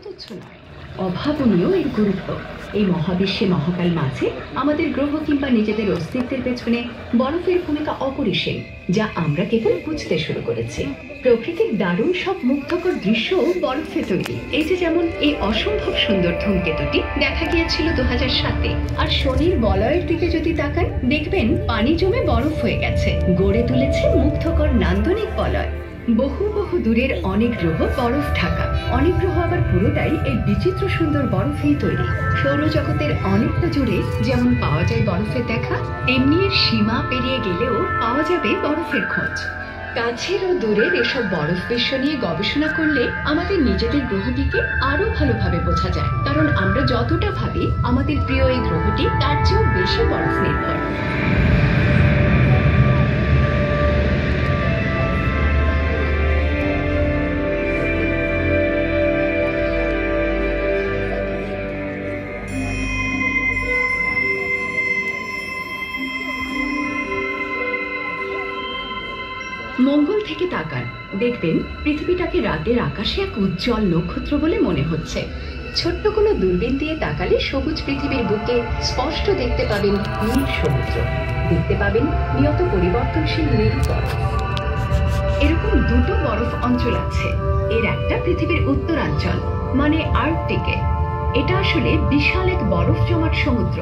তুচ্ছ নয়, অভাবনীয় এর গুরুত্ব। এই মহাবিশ্বে মহাকাল মাঝে আমাদের গ্রহ কিংবা নিজেদের অস্তিত্বের পেছনে বরফের ভূমিকা অপরিসীম, যা আমরা কেবল বুঝতে শুরু করেছি। প্রকৃতির দারুণ সব মুগ্ধকর দৃশ্য বরফে তৈরি। এই যে যেমন এই অসম্ভব সুন্দর ধূমকেতুটি দেখা গিয়েছিল 2007-এ। আর শনির বলয়ের দিকে যদি তাকান, দেখবেন পানি জমে বরফ হয়ে গেছে, গড়ে তুলেছে মুগ্ধকর নান্দনিক বলয়। বহু বহু দূরের অনেক গ্রহ বরফ ঢাকা, অনেক গ্রহ আবার পুরোটাই এই বিচিত্র সুন্দর বরফেই তৈরি। সৌরজগতের অনেকটা জুড়ে যেমন পাওয়া যায় বরফের দেখা, তেমনি এর সীমা পেরিয়ে গেলেও পাওয়া যাবে বরফের খোঁজ। কাছের ও দূরের এসব বরফ বিশ্ব নিয়ে গবেষণা করলে আমাদের নিজেদের গ্রহটিকে আরো ভালোভাবে বোঝা যায়, কারণ আমরা যতটা ভাবি আমাদের প্রিয় এই গ্রহটি তার চেয়েও বেশি বরফ নির্ভর। মঙ্গল থেকে তাকান, দেখবেন পৃথিবীটাকে রাতের আকাশে এক উজ্জ্বল নক্ষত্র বলে মনে হচ্ছে। ছোট্ট কোনো দূরবীন দিয়ে তাকালে সবুজ পৃথিবীর বুকে স্পষ্ট দেখতে পাবেন নীল সমুদ্র, দেখতে পাবেন নিয়ত পরিবর্তনশীল মেরু বরফ। এরকম দুটো বরফ অঞ্চল আছে। এর একটা পৃথিবীর উত্তরাঞ্চল মানে আর্কটিকে। এটা আসলে বিশাল এক বরফ জমাট সমুদ্র,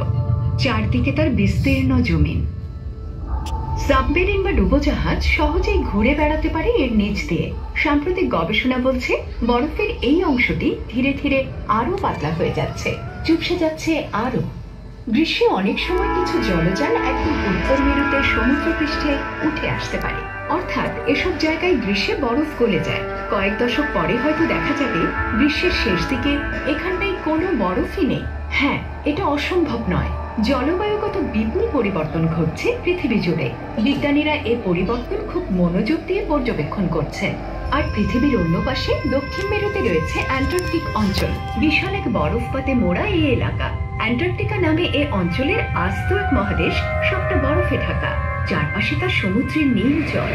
চারদিকে তার বিস্তীর্ণ জমিন। সাবমেরিন বা ডুবোজাহাজ সহজেই ঘুরে বেড়াতে পারে এর নিচ দিয়ে। সাম্প্রতিক গবেষণা বলছে বরফের এই অংশটি ধীরে ধীরে আরো পাতলা হয়ে যাচ্ছে, চুপসে যাচ্ছে আরো। গ্রীষ্মে অনেক সময় কিছু জলযান একদম উত্তর মেরুতে সমুদ্র পৃষ্ঠে উঠে আসতে পারে, অর্থাৎ এসব জায়গায় গ্রীষ্মে বরফ গলে যায়। কয়েক দশক পরে হয়তো দেখা যাবে গ্রীষ্মের শেষ দিকে এখানটায় কোনো বরফই নেই। হ্যাঁ, এটা অসম্ভব নয়। জলবায়ুগত বিপুল পরিবর্তন ঘটছে পৃথিবী জুড়ে। বিজ্ঞানীরা এ পরিবর্তন খুব মনোযোগ দিয়ে পর্যবেক্ষণ করছেন। আর পৃথিবীর অন্য পাশে দক্ষিণ মেরুতে রয়েছে অ্যান্টার্কটিক অঞ্চল, বিশাল এক বরফপাতে মোড়া এই এলাকা। অ্যান্টার্কটিকা নামে এ অঞ্চলের আস্ত এক মহাদেশ, সবটা বরফে ঢাকা, চারপাশে তার সমুদ্রের নীল জল।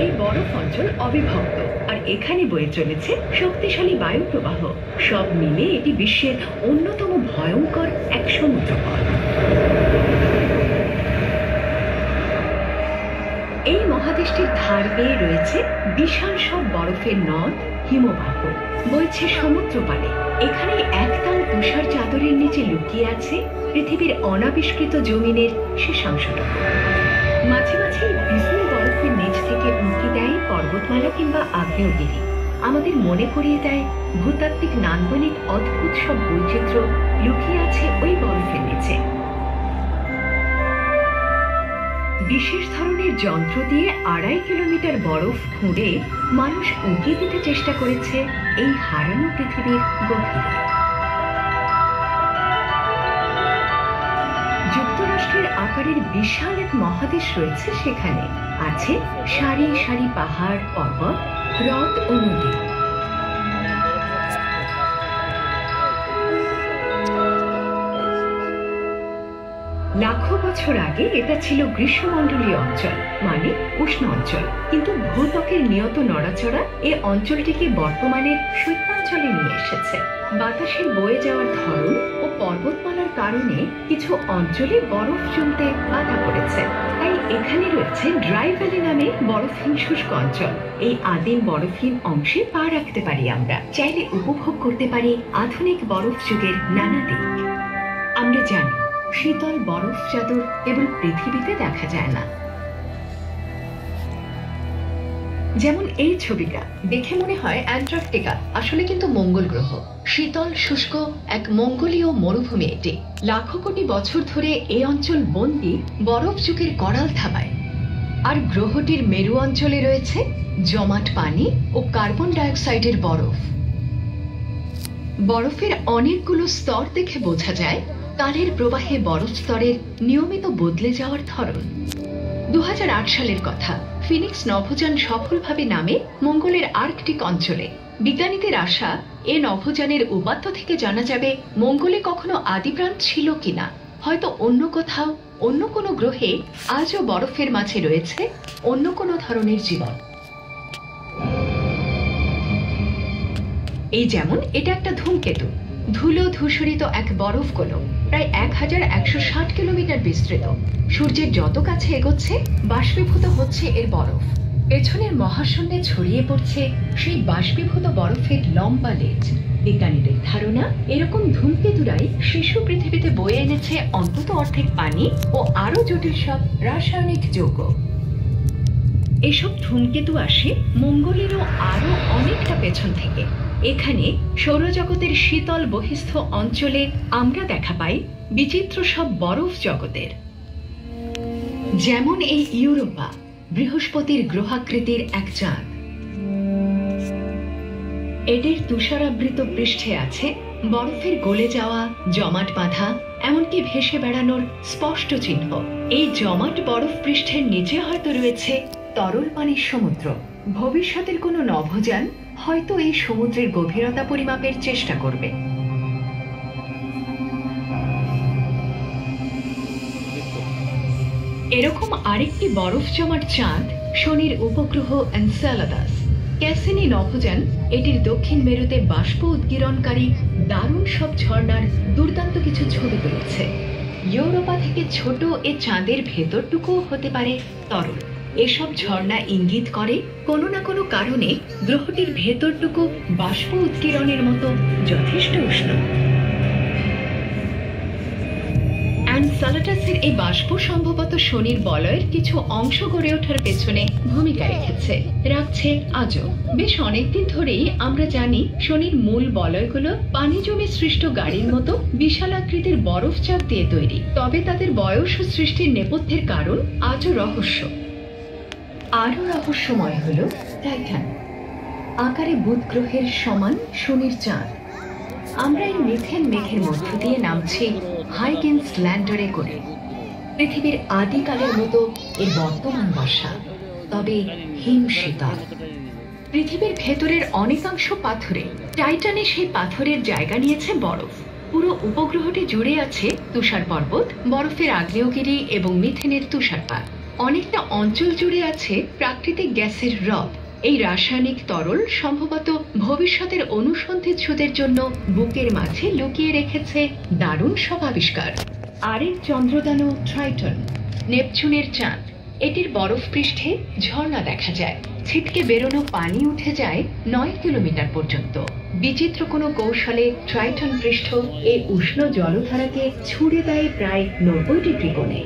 এই বরফ অঞ্চল অবিভক্ত, আর এখানে বয়ে চলেছে শক্তিশালী বায়ু প্রবাহ। সব মিলে এটি বিশ্বের অন্যতম ভয়ঙ্কর এক সমুদ্রপথ। এই মহাদেশটির ধার বেয়ে রয়েছে বিশাল সব বরফের নদ, হিমবাহ বইছে সমুদ্র পাড়ে। এখানে একতাল তুষার চাদরের নিচে লুকিয়ে আছে পৃথিবীর অনাবিষ্কৃত জমিনের শেষাংশটুকু। মাঝে মাঝে বিজলি বরফের নিচ থেকে উঁকি দেয় পর্বতমালা কিংবা আগ্নেয়গিরি, আমাদের মনে করিয়ে দেয় ভূতাত্ত্বিক নান্দনিক অদ্ভুত সব বৈচিত্র্য লুকিয়ে আছে ওই বরফের নিচে। বিশেষ ধরনের যন্ত্র দিয়ে 2.5 কিলোমিটার বরফ খুঁড়ে মানুষ উঁকি দিতে চেষ্টা করেছে এই হারানো পৃথিবীর গভীরে। যুক্তরাষ্ট্রের আকারের বিশাল এক মহাদেশ রয়েছে সেখানে। আছে সারি সারি পাহাড়, পর্বত, হ্রদ ও নদী। লাখো বছর আগে এটা ছিল গ্রীষ্মমণ্ডলীয় অঞ্চল, মানে উষ্ণ অঞ্চল। কিন্তু ভূত্বকের নিয়ত নড়াচড়া এ অঞ্চলটিকে বর্তমানের শৈত্যাঞ্চলে নিয়ে এসেছে। বাতাসের বয়ে যাওয়ার ধরন ও পর্বতমালার কারণে কিছু অঞ্চলে বরফ জমতে বাধা পড়েছে। তাই এখানে রয়েছে ড্রাই ভ্যালি নামে বরফহীন শুষ্ক অঞ্চল। এই আদিম বরফহীন অংশে পা রাখতে পারি আমরা, চাইলে উপভোগ করতে পারি আধুনিক বরফ যুগের নানা দিক। আমরা জানি শীতল বরফ চাদর কেবল পৃথিবীতে দেখা যায় না। যেমন এই ছবিটা দেখে মনে হয় অ্যান্টার্কটিকা, আসলে কিন্তু মঙ্গল গ্রহ। শীতল শুষ্ক এক মঙ্গোলীয় মরুভূমি এটি। লাখো কোটি বছর ধরে এই অঞ্চল বন্দী বরফ যুগের করাল থাবায়। আর গ্রহটির মেরু অঞ্চলে রয়েছে জমাট পানি ও কার্বন ডাইঅক্সাইডের বরফ। বরফের অনেকগুলো স্তর দেখে বোঝা যায় কালের প্রবাহে বরফ স্তরের নিয়মিত বদলে যাওয়ার ধরন। 2008 সালের কথা, ফিনিক্স নভোযান সফলভাবে নামে মঙ্গলের আর্কটিক অঞ্চলে। বিজ্ঞানীদের আশা এ নভোযানের উপাত্ত থেকে জানা যাবে মঙ্গলে কখনো আদিপ্রাণ ছিল কিনা, হয়তো অন্য কোথাও অন্য কোনো গ্রহে আজও বরফের মাঝে রয়েছে অন্য কোনো ধরনের জীবন। এই যেমন এটা একটা ধূমকেতু, ধুলো ধূসরিত এক বরফ গোলক, প্রায় 1160 কিলোমিটার বিস্তৃত। সূর্যের যত কাছে এগোচ্ছে বাষ্পীভূত হচ্ছে এর বরফ। পেছনের মহাশূন্যে ছড়িয়ে পড়ছে সেই বাষ্পীভূত বরফের লম্বা লেজ। বিজ্ঞানীদের ধারণা, এরকম ধূমকেতুরাই শিশু পৃথিবীতে বয়ে এনেছে অন্তত অর্ধেক পানি ও আরো জটিল সব রাসায়নিক যৌগ। এসব ধূমকেতু আসে মঙ্গলেরও আরো অনেকটা পেছন থেকে। এখানে সৌরজগতের শীতল বহিস্থ অঞ্চলে আমরা দেখা পাই বিচিত্র সব বরফ জগতের। যেমন এই ইউরোপা, বৃহস্পতির গ্রহাকৃতির এক চাঁদ। এদের তুষারাবৃত পৃষ্ঠে আছে বরফের গলে যাওয়া, জমাট বাঁধা, এমনকি ভেসে বেড়ানোর স্পষ্ট চিহ্ন। এই জমাট বরফ পৃষ্ঠের নিচে হয়তো রয়েছে তরল পানির সমুদ্র। ভবিষ্যতের কোনো নভোযান হয়তো এই সমুদ্রের গভীরতা পরিমাপের চেষ্টা করবে। এরকম আরেকটি বরফ জমাট চাঁদ শনির উপগ্রহ এনসেলাদাস। ক্যাসিনি নভোযান এটির দক্ষিণ মেরুতে বাষ্প উদ্গীরণকারী দারুণ সব ঝর্ণার দুর্দান্ত কিছু ছবি তুলেছে। ইউরোপা থেকে ছোট এ চাঁদের ভেতরটুকুও হতে পারে তরল। এসব ঝর্ণা ইঙ্গিত করে কোনো না কোনো কারণে গ্রহটির ভেতরটুকু বাষ্প উৎকীর্ণের মতো যথেষ্ট উষ্ণ। এনসেলাদাসের এই বাষ্প সম্ভবত শনির বলয়ের কিছু অংশ গড়ে ওঠার পেছনে ভূমিকা রাখছে আজও। বেশ অনেকদিন ধরেই আমরা জানি শনির মূল বলয়গুলো পানি জমে সৃষ্ট গাড়ির মতো বিশালাকৃতির বরফ চাপ দিয়ে তৈরি। তবে তাদের বয়স ও সৃষ্টির নেপথ্যের কারণ আজও রহস্য। আরো রহস্যময় হল টাইটান, আকারে বুধ গ্রহের সমান শনির চাঁদ। আমরা এই মিথেন মেঘের মধ্য দিয়ে নামছি হাইগেন্স ল্যান্ডারে করে। পৃথিবীর আদিকালের মতো এর বর্তমান বাসা, তবে হিম শীতল। পৃথিবীর ভেতরের অনেকাংশ পাথরে, টাইটানে সেই পাথরের জায়গা নিয়েছে বরফ। পুরো উপগ্রহটি জুড়ে আছে তুষার পর্বত, বরফের আগ্নেয়গিরি এবং মিথেনের তুষারপাত। অনেকটা অঞ্চল জুড়ে আছে প্রাকৃতিক গ্যাসের হ্রদ। এই রাসায়নিক তরল সম্ভবত ভবিষ্যতের অনুসন্ধিৎসুদের জন্য বুকের মাঝে লুকিয়ে রেখেছে দারুণ সব আবিষ্কার। আরেক চন্দ্রদানু ট্রাইটন, নেপচুনের চাঁদ। এটির বরফ পৃষ্ঠে ঝর্ণা দেখা যায়, ছিটকে বেরোনো পানি উঠে যায় 9 কিলোমিটার পর্যন্ত। বিচিত্র কোনো কৌশলে ট্রাইটন পৃষ্ঠ এই উষ্ণ জলধারাকে ছুড়ে দেয় প্রায় 90 ডিগ্রি কোণে।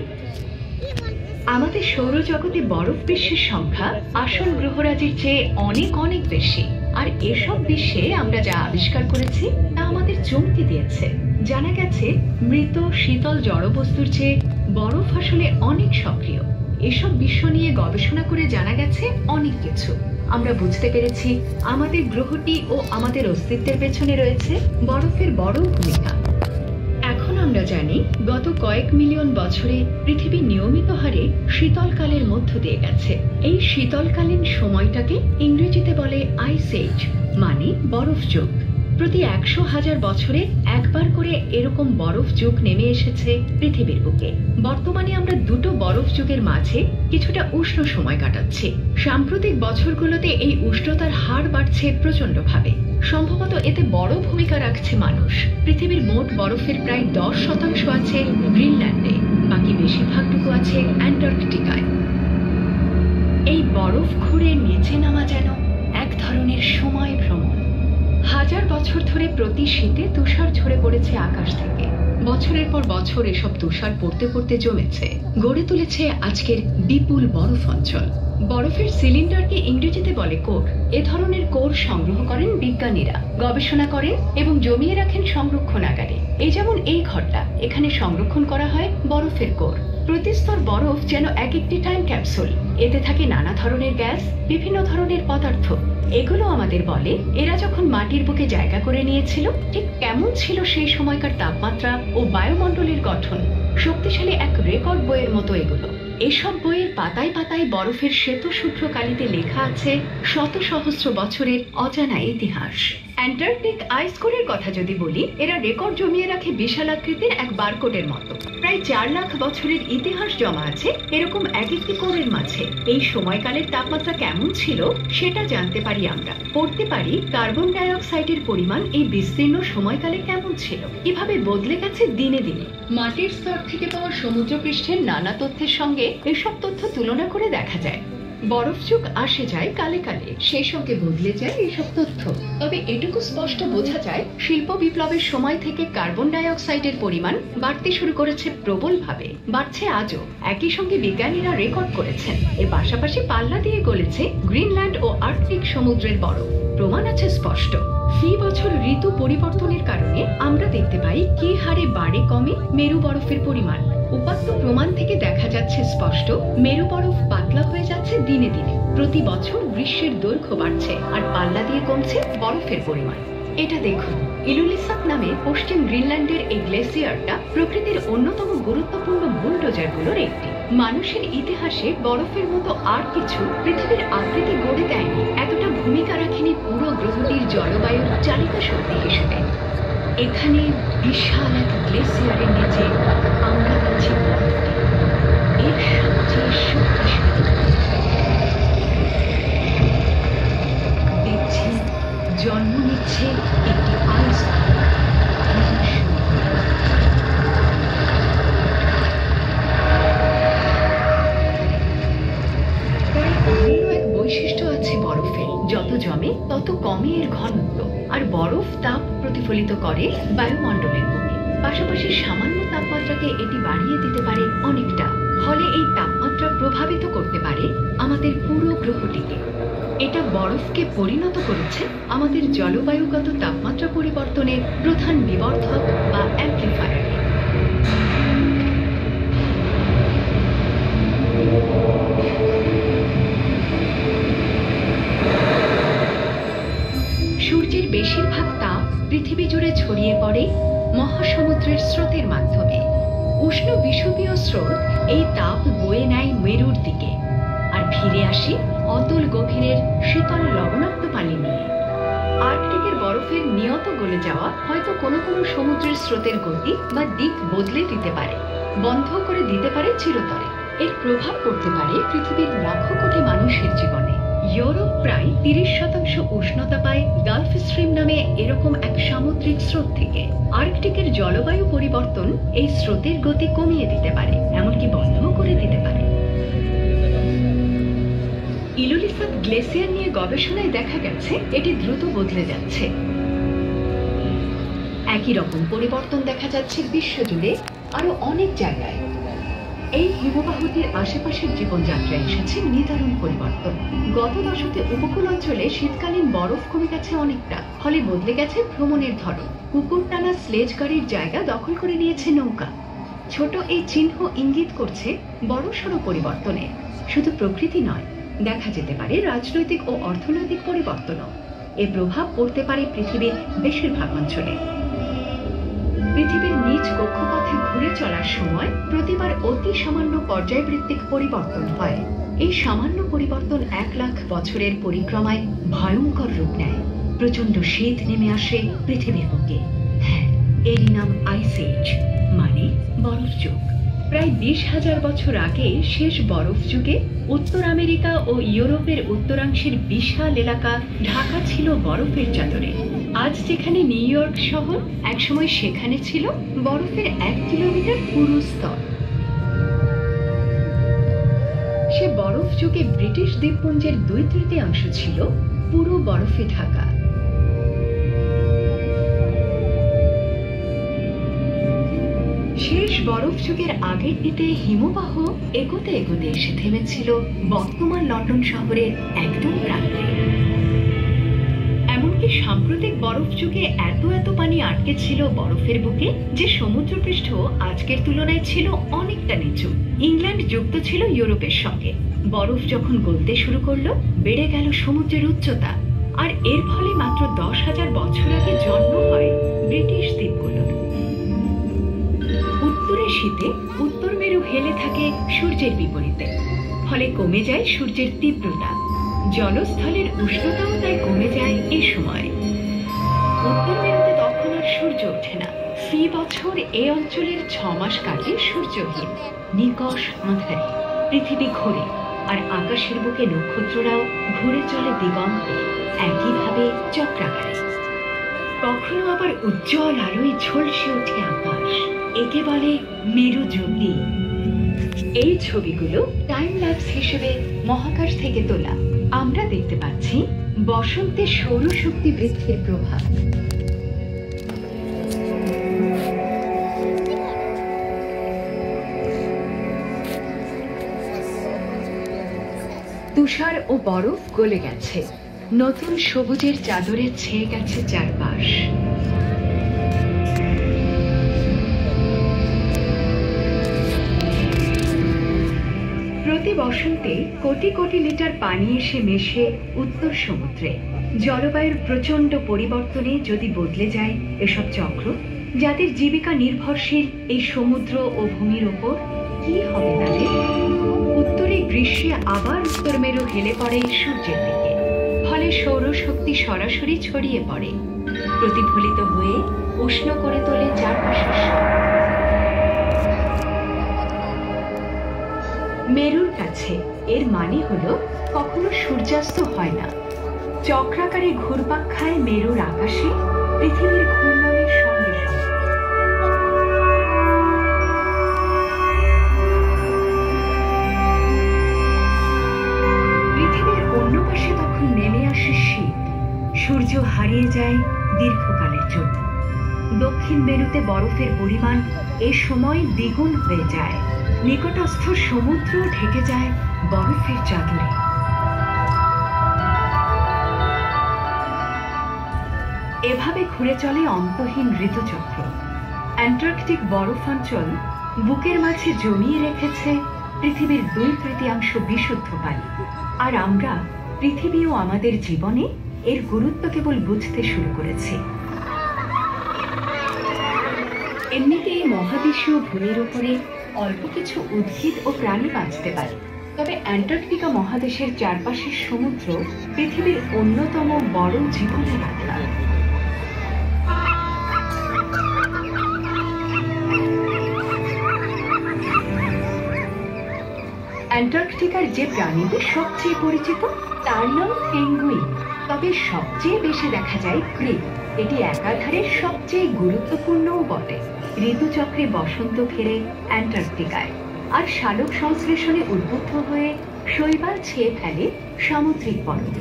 আমাদের সৌরজগতে বরফ বিশ্বের সংখ্যা আসল গ্রহরাজির চেয়ে অনেক অনেক বেশি। আর এসব বিশ্বে আমরা যা আবিষ্কার করেছি তা আমাদের চমকে দিয়েছে। জানা গেছে মৃত শীতল জড়বস্তুর চেয়ে বরফ আসলে অনেক সক্রিয়। এসব বিশ্ব নিয়ে গবেষণা করে জানা গেছে অনেক কিছু। আমরা বুঝতে পেরেছি আমাদের গ্রহটি ও আমাদের অস্তিত্বের পেছনে রয়েছে বরফের বড় ভূমিকা। এখন আমরা জানি গত কয়েক মিলিয়ন বছরে পৃথিবী নিয়মিত হারে শীতলকালের মধ্য দিয়ে গেছে। এই শীতলকালীন সময়টাকে ইংরেজিতে বলে আইস এজ, মানে বরফ যুগ। প্রতি 100,000 বছরে একবার করে এরকম বরফ যুগ নেমে এসেছে পৃথিবীর বুকে। বর্তমানে আমরা দুটো বরফ যুগের মাঝে কিছুটা উষ্ণ সময় কাটাচ্ছি। সাম্প্রতিক বছরগুলোতে এই উষ্ণতার হার বাড়ছে প্রচন্ডভাবে। সম্ভবত এতে বড় ভূমিকা রাখছে মানুষ। পৃথিবীর মোট বরফের প্রায় 10% আছে গ্রিনল্যান্ডে, বাকি বেশিরভাগটুকু আছে অ্যান্টার্কটিকায়। এই বরফ খুঁড়ে নিচে নামা যেন এক ধরনের সময় ভ্রমণ। 1000 বছর ধরে প্রতি শীতে তুষার ঝরে পড়েছে আকাশ থেকে। বছরের পর বছর এসব তুষার পড়তে পড়তে জমেছে, গড়ে তুলেছে আজকের বিপুল বরফ অঞ্চল। বরফের সিলিন্ডারকে ইংরেজিতে বলে কোর। এ ধরনের কোর সংগ্রহ করেন বিজ্ঞানীরা, গবেষণা করেন এবং জমিয়ে রাখেন সংরক্ষণাগারে। এই যেমন এই ঘরটা, এখানে সংরক্ষণ করা হয় বরফের কোর। প্রতি স্তর বরফ যেন এক একটি টাইম ক্যাপসুল। এতে থাকে নানা ধরনের গ্যাস, বিভিন্ন ধরনের পদার্থ। এগুলো আমাদের বলে এরা যখন মাটির বুকে জায়গা করে নিয়েছিল ঠিক কেমন ছিল সেই সময়কার তাপমাত্রা ও বায়ুমণ্ডলের গঠন। শক্তিশালী এক রেকর্ড বইয়ের মতো এগুলো। এসব বইয়ের পাতায় পাতায় বরফের শ্বেত শুভ্র কালিতে লেখা আছে শত সহস্র বছরের অজানা ইতিহাস। অ্যান্টার্কটিক আইস কোরের কথা যদি বলি, এরা রেকর্ড জমিয়ে রাখে বিশাল আকৃতির এক বারকোডের মতো। প্রায় 4 লাখ বছরের ইতিহাস জমা আছে এরকম এক একটি কোরের মাঝে। এই সময়কালের তাপমাত্রা কেমন ছিল সেটা জানতে পারি আমরা, পড়তে পারি কার্বন ডাই অক্সাইডের পরিমাণ এই বিস্তীর্ণ সময়কালে কেমন ছিল, কিভাবে বদলে গেছে দিনে দিনে। মাটির স্তর থেকে পাওয়া সমুদ্রপৃষ্ঠের নানা তথ্যের সঙ্গে এসব তথ্য তুলনা করে দেখা যায়। বরফ যুগ আসে যায় কালে কালে, সেই সঙ্গে বদলে যায় এইসব তথ্য। তবে এটুকু স্পষ্ট বোঝা যায় শিল্প বিপ্লবের সময় থেকে কার্বন ডাই অক্সাইডের পরিমাণ বাড়তে শুরু করেছে প্রবলভাবে, বাড়ছে আজও। একই সঙ্গে বিজ্ঞানীরা রেকর্ড করেছেন এর পাশাপাশি পাল্লা দিয়ে গলেছে গ্রিনল্যান্ড ও আর্কটিক সমুদ্রের বরফ। প্রমাণ আছে স্পষ্ট। ফি বছর ঋতু পরিবর্তনের কারণে আমরা দেখতে পাই কি হারে বাড়ে কমে মেরু বরফের পরিমাণ। উপাত্ত প্রমাণ থেকে দেখা যাচ্ছে স্পষ্ট মেরু বরফ পাতলা হয়ে যাচ্ছে দিনে দিনে। প্রতি বছর গ্রীষ্মের দৈর্ঘ্য বাড়ছে আর পাল্লা দিয়ে কমছে বরফের পরিমাণ। এটা দেখুন, ইলুলিসাত নামে পশ্চিম গ্রিনল্যান্ডের এই গ্লেসিয়ারটা প্রকৃতির অন্যতম গুরুত্বপূর্ণ বুলডোজারগুলোর একটি। মানুষের ইতিহাসে বরফের মতো আর কিছু পৃথিবীর আকৃতি গড়ে দেয়নি, এতটা ভূমিকা রাখেনি পুরো গ্রহটির জলবায়ুর চালিকা শক্তি হিসেবে। এখানে বিশাল এক গ্লেসিয়ারের নিচে আমরা দেখছি বরফকে, এর সবচেয়ে শক্তিশালী। দেখছি জন্ম নিচ্ছে একটি আইস। বৈশিষ্ট্য আছে বরফের, যত জমে তত কমে এর ঘনত্ব, আর বরফ তাপ প্রতিফলিত করে বায়ুমণ্ডলের বুকে। পাশাপাশি সামান্য তাপমাত্রাকে এটি বাড়িয়ে দিতে পারে অনেকটা, ফলে এই তাপমাত্রা প্রভাবিত করতে পারে আমাদের পুরো গ্রহটিকে। এটা বরফকে পরিণত করেছে আমাদের জলবায়ুগত তাপমাত্রা পরিবর্তনের প্রধান বিবর্ধক বা অ্যাম্প্লিফায়ারে। সূর্যের বেশিরভাগ তাপ পৃথিবী জুড়ে ছড়িয়ে পড়ে মহাসমুদ্রের স্রোতের মাধ্যমে। উষ্ণ বিষুবীয় স্রোত এই তাপ বয়ে নেয় মেরুর দিকে আর ফিরে আসে অতল গভীরের শীতল লবণাক্ত পানি নিয়ে। আর্কটিকের বরফের নিয়ত গলে যাওয়া হয়তো কোনো কোনো সমুদ্রের স্রোতের গতি বা দিক বদলে দিতে পারে, বন্ধ করে দিতে পারে চিরতরে। এর প্রভাব পড়তে পারে পৃথিবীর লাখো কোটি মানুষের জীবনে। ইউরোপ প্রায় 30% উষ্ণতা পায় গালফ স্ট্রিম নামে এরকম এক সামুদ্রিক স্রোত থেকে। আর্কটিকের জলবায়ু পরিবর্তন এই স্রোতের গতি কমিয়ে দিতে পারে, এমনকি বন্ধ করে দিতে পারে। ইলুলিসাত গ্লেসিয়ার নিয়ে গবেষণায় দেখা গেছে এটি দ্রুত বদলে যাচ্ছে। একই রকম পরিবর্তন দেখা যাচ্ছে বিশ্বজুড়ে আরো অনেক জায়গায়। এই হিমবাহটির আশেপাশের জীবনযাত্রায় এসেছে নিদারুণ পরিবর্তন। গত দশকে উপকূল অঞ্চলে শীতকালীন বরফ কমে গেছে অনেকটা, ফলে বদলে গেছে ভ্রমণের ধরন। কুকুর টানা স্লেজ গাড়ির জায়গা দখল করে নিয়েছে নৌকা। ছোট এই চিহ্ন ইঙ্গিত করছে বড়সড় পরিবর্তনের। শুধু প্রকৃতি নয়, দেখা যেতে পারে রাজনৈতিক ও অর্থনৈতিক পরিবর্তনও। এর প্রভাব পড়তে পারে পৃথিবীর বেশিরভাগ অঞ্চলে। পৃথিবীর নিজ কক্ষপথে ঘুরে চলার সময় প্রতিবার অতি সামান্য পর্যায়বৃত্তিক পরিবর্তন হয়। এই সামান্য পরিবর্তন 1 লাখ বছরের পরিক্রমায় ভয়ঙ্কর রূপ নেয়। প্রচন্ড শীত নেমে আসে পৃথিবীর বুকে। হ্যাঁ, এরই নাম আইস এজ, মানে বরফ যুগ। প্রায় 20,000 বছর আগে শেষ বরফ যুগে উত্তর আমেরিকা ও ইউরোপের উত্তরাংশের বিশাল এলাকা ঢাকা ছিল বরফের চাদরে। আজ যেখানে নিউ ইয়র্ক শহর, একসময় সেখানে ছিল বরফের 1 কিলোমিটার পুরু স্তর। সে বরফ যুগে ব্রিটিশ দ্বীপপুঞ্জের 2/3 ছিল পুরো বরফে ঢাকা। শেষ বরফ যুগের আগের দিকে হিমবাহ এগোতে এগোতে এসে থেমেছিল বর্তমান লন্ডন শহরের একদম প্রান্তে। এমনকি সাম্প্রতিক বরফ যুগে এত পানি আটকে ছিল বরফের বুকে যে সমুদ্রপৃষ্ঠ আজকের তুলনায় ছিল অনেকটা নিচু। ইংল্যান্ড যুক্ত ছিল ইউরোপের সঙ্গে। বরফ যখন গলতে শুরু করলো, বেড়ে গেল সমুদ্রের উচ্চতা, আর এর ফলে মাত্র 10,000 বছর আগে জন্ম হয় ব্রিটিশ দ্বীপগুলোর। উত্তরে শীতে উত্তর মেরু হেলে থাকে সূর্যের বিপরীতে, ফলে কমে যায় সূর্যের তীব্রতা। জলস্থলের উষ্ণতাও তাই কমে যায় এ সময়। উত্তর মেরুতে তখন আর সূর্য ওঠে না। ফি বছর এই অঞ্চলের 6 মাস কাটে সূর্যহীন, নিকষ আঁধারে। পৃথিবী ঘোরে, আর আকাশের বুকে নক্ষত্ররাও ঘুরে চলে দিগন্তে, একইভাবে চক্রাকারে। কখনো আবার উজ্জ্বল আলোয় ঝলসে ওঠে আকাশ, একে বলে মেরু জ্যোতি। এই ছবিগুলো টাইম ল্যাপস হিসেবে মহাকাশ থেকে তোলা। আমরা দেখতে পাচ্ছি বসন্তে সৌরশক্তি বৃদ্ধির প্রভাব। তুষার ও বরফ গলে গেছে, নতুন সবুজের চাদরে ছেয়ে গেছে চারপাশ। প্রতি বসন্তে কোটি কোটি লিটার পানি এসে মেশে উত্তর সমুদ্রে। জলবায়ুর প্রচণ্ড পরিবর্তনে যদি বদলে যায় এসব চক্র, যাদের জীবিকা নির্ভরশীল এই সমুদ্র ও ভূমির ওপর, কি হবে তাদের? উত্তরে গ্রীষ্মে আবার উত্তর মেরু হেলে পড়ে সূর্যের দিকে, ফলে সৌরশক্তি সরাসরি ছড়িয়ে পড়ে, প্রতিফলিত হয়ে উষ্ণ করে তোলে চারপাশের সব। মেরুর কাছে এর মানে হলো কখনো সূর্যাস্ত হয় না। চক্রাকারে ঘুরপাক খায় মেরুর আকাশে পৃথিবীর ঘূর্ণনের সঙ্গে সঙ্গে। পৃথিবীর অন্য পাশে তখন নেমে আসে শীত, সূর্য হারিয়ে যায় দীর্ঘকালের জন্য। দক্ষিণ মেরুতে বরফের পরিমাণ এ সময় দ্বিগুণ হয়ে যায়, নিকটস্থ সমুদ্র ঢেকে যায় বরফের চাদরে। এভাবে ঘুরে চলে অন্তহীন ঋতুচক্র। অ্যান্টার্কটিক বরফ অঞ্চল বুকের মাঝে জমিয়ে রেখেছে পৃথিবীর 2/3 বিশুদ্ধ পানি। আর আমরা, পৃথিবী ও আমাদের জীবনে এর গুরুত্ব কেবল বুঝতে শুরু করেছি। এমনিতে এই মহাদেশীয় ভূমির উপরে অল্প কিছু উদ্ভিদ ও প্রাণী বাঁচতে পারে, তবে অ্যান্টার্কটিকা মহাদেশের চারপাশের সমুদ্র পৃথিবীর অন্যতম বড় জীবনের আধার। অ্যান্টার্কটিকার যে প্রাণীটি সবচেয়ে পরিচিত তার নাম পেঙ্গুইন, তবে সবচেয়ে বেশি দেখা যায় ক্রিল। এটি একাধারে সবচেয়ে গুরুত্বপূর্ণও বটে। ঋতুচক্রে বসন্ত ফেরে অ্যান্টার্কটিকায়, আর শালক সংশ্লেষণে উদ্বুদ্ধ হয়ে শৈবাল ছেয়ে ফেলে সামুদ্রিক বরফ।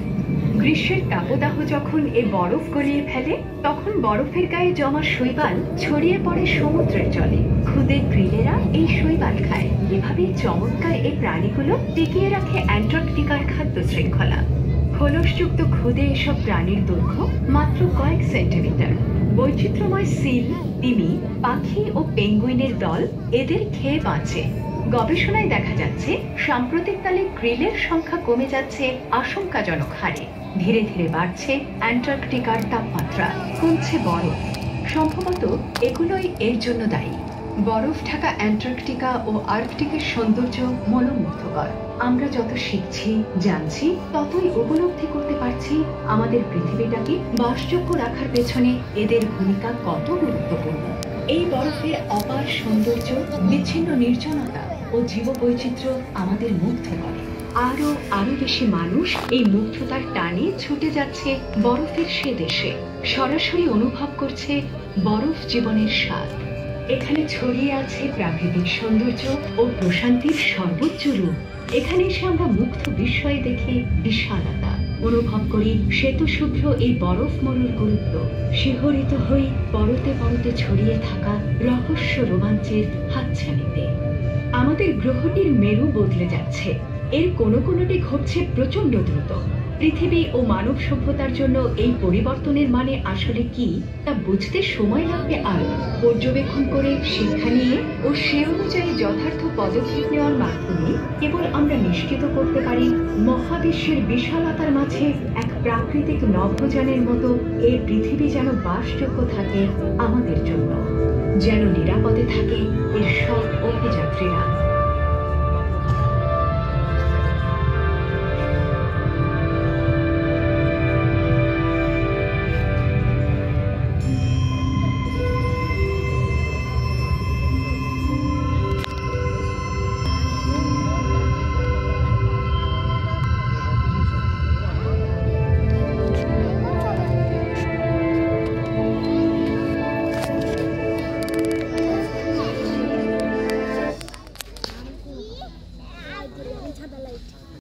গ্রীষ্মের তাপদাহ যখন এ বরফ গলিয়ে ফেলে, তখন বরফের গায়ে জমা শৈবাল ছড়িয়ে পড়ে সমুদ্রের জলে। ক্ষুদে ক্রিলেরা এই শৈবাল খায়। এভাবেই চমৎকার এই প্রাণীগুলো টিকিয়ে রাখে অ্যান্টার্কটিকার খাদ্য শৃঙ্খলা। খোলসযুক্ত ক্ষুদে এসব প্রাণীর দৈর্ঘ্য মাত্র কয়েক সেন্টিমিটার। বৈচিত্র্যময় সিল, তিমি, পাখি ও পেঙ্গুইনের দল এদের খেয়ে বাঁচে। গবেষণায় দেখা যাচ্ছে সাম্প্রতিককালে ক্রিলের সংখ্যা কমে যাচ্ছে আশঙ্কাজনক হারে। ধীরে ধীরে বাড়ছে অ্যান্টার্কটিকার তাপমাত্রা, কমছে বরফ। সম্ভবত এগুলোই এর জন্য দায়ী। বরফ ঢাকা অ্যান্টার্কটিকা ও আর্কটিকের সৌন্দর্য মনোমুগ্ধকর। আমরা যত শিখছি, জানছি, ততই উপলব্ধি করতে পারছি আমাদের পৃথিবীটাকে বাসযোগ্য রাখার পেছনে এদের ভূমিকা কত গুরুত্বপূর্ণ। এই বরফের অপার সৌন্দর্য, বিচ্ছিন্ন নির্জনতা ও জীববৈচিত্র্য আমাদের মুগ্ধ করে। আরো বেশি মানুষ এই মুগ্ধতার টানে ছুটে যাচ্ছে বরফের সে দেশে, সরাসরি অনুভব করছে বরফ জীবনের স্বাদ। এখানে ছড়িয়ে আছে প্রাকৃতিক সৌন্দর্য ও প্রশান্তির সর্বোচ্চ রূপ। এখানে এসে আমরা মুগ্ধ বিস্ময়ে দেখি বিশালতা, অনুভব করি শ্বেতশুভ্র এই বরফ মরুর গুরুত্ব, শিহরিত হই পরতে পরতে ছড়িয়ে থাকা রহস্য রোমাঞ্চের হাতছানিতে। আমাদের গ্রহটির মেরু বদলে যাচ্ছে, এর কোনোটি ঘটছে প্রচন্ড দ্রুত। পৃথিবী ও মানব সভ্যতার জন্য এই পরিবর্তনের মানে আসলে কি তা বুঝতে সময় লাগবে। আরো পর্যবেক্ষণ করে, শিক্ষা নিয়ে ও সে অনুযায়ী যথার্থ পদক্ষেপ নেওয়ার মাধ্যমে কেবল আমরা নিশ্চিত করতে পারি মহাবিশ্বের বিশালতার মাঝে এক প্রাকৃতিক নভোযানের মতো এই পৃথিবী যেন বাসযোগ্য থাকে আমাদের জন্য, যেন নিরাপদে থাকে এর সব অভিযাত্রীরা।